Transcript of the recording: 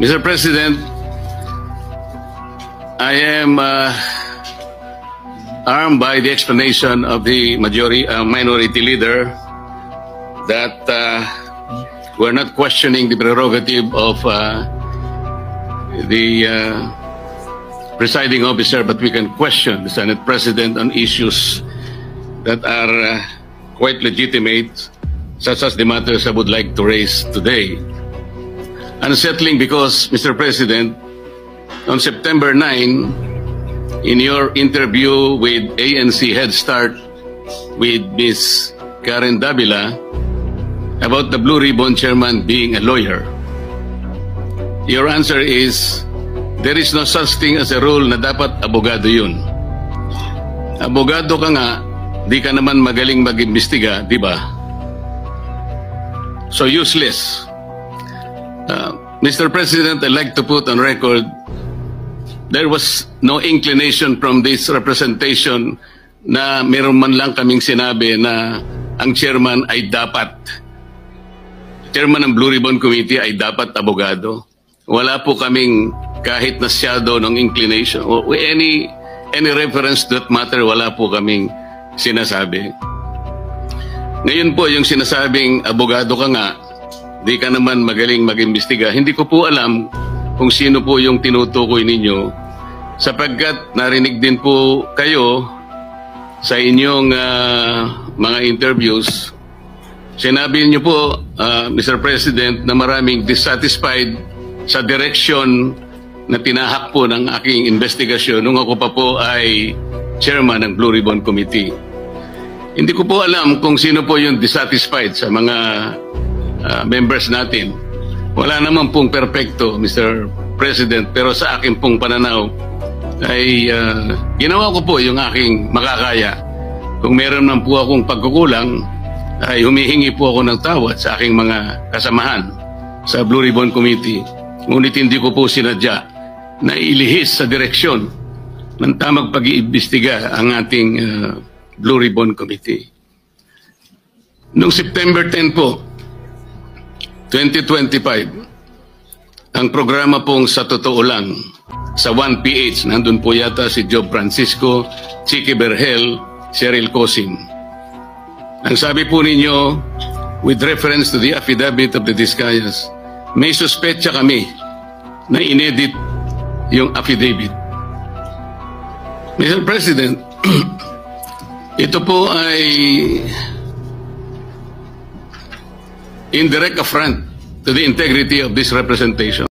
Mr. President, I am armed by the explanation of the minority leader that we're not questioning the prerogative of the presiding officer, but we can question the Senate President on issues that are quite legitimate, such as the matters I would like to raise today. Unsettling because, Mr. President, on September 9, in your interview with ANC Head Start with Ms. Karen Davila about the Blue Ribbon Chairman being a lawyer, your answer is, there is no such thing as a rule na dapat abogado yun. Abogado ka nga, di ka naman magaling mag-imbestiga, di ba? So useless. Mr. President, I'd like to put on record, there was no inclination from this representation na meron man lang kaming sinabi na ang chairman ay dapat, chairman ng Blue Ribbon Committee ay dapat abogado. Wala po kaming kahit na shadow ng inclination or any reference to that matter, wala po kaming sinasabi. Ngayon po yung sinasabing abogado ka nga, di ka naman magaling mag-imbestiga, hindi ko po alam kung sino po yung tinutukoy ninyo, sapagkat narinig din po kayo sa inyong mga interviews. Sinabi niyo po, Mr. President, na maraming dissatisfied sa direction na tinahak po ng aking investigasyon nung ako pa po ay chairman ng Blue Ribbon Committee. Hindi ko po alam kung sino po yung dissatisfied sa mga members natin. Wala naman pong perfecto, Mr. President, pero sa akin pong pananaw ay ginawa ko po yung aking makakaya. Kung meron man po akong pagkukulang, ay humihingi po ako ng tawad sa aking mga kasamahan sa Blue Ribbon Committee. Ngunit hindi ko po sinadya na ilihis sa direksyon ng tamang pag-iimbestiga ang ating Blue Ribbon Committee. Noong September 10 po, 2025, ang programa pong Sa Totoo Lang, sa 1PH, nandun po yata si Job Francisco, Chiki Berhel, Cheryl Cosim. Ang sabi po ninyo, with reference to the affidavit of the Discayas, may suspetsa kami na inedit yung affidavit. Mr. President, ito po ay indirect affront to the integrity of this representation.